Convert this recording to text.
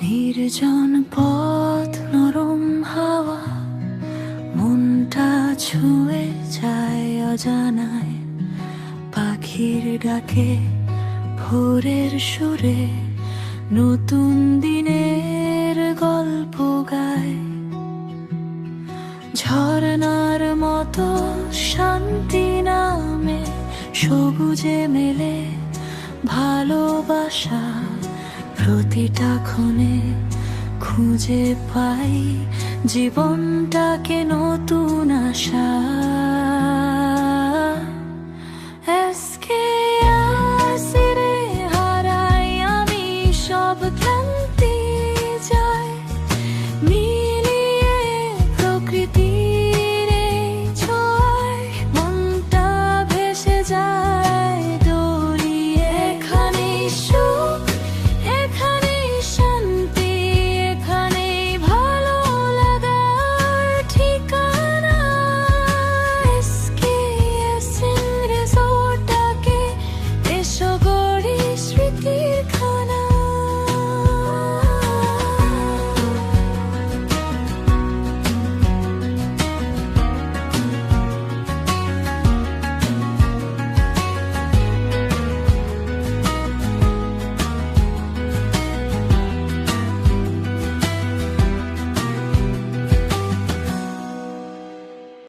নির্জন পথ নরম হাওয়া মনটা ছুঁয়ে যায় অজানায়, পাখির ডাকে ভোরের সুরে নতুন দিনের গল্প গায়। ঝরনার মতো শান্তি নামে সবুজে মেলে ভালোবাসা, প্রতিটা ক্ষণে খুঁজে পাই জীবনটাকে নতুন আশা।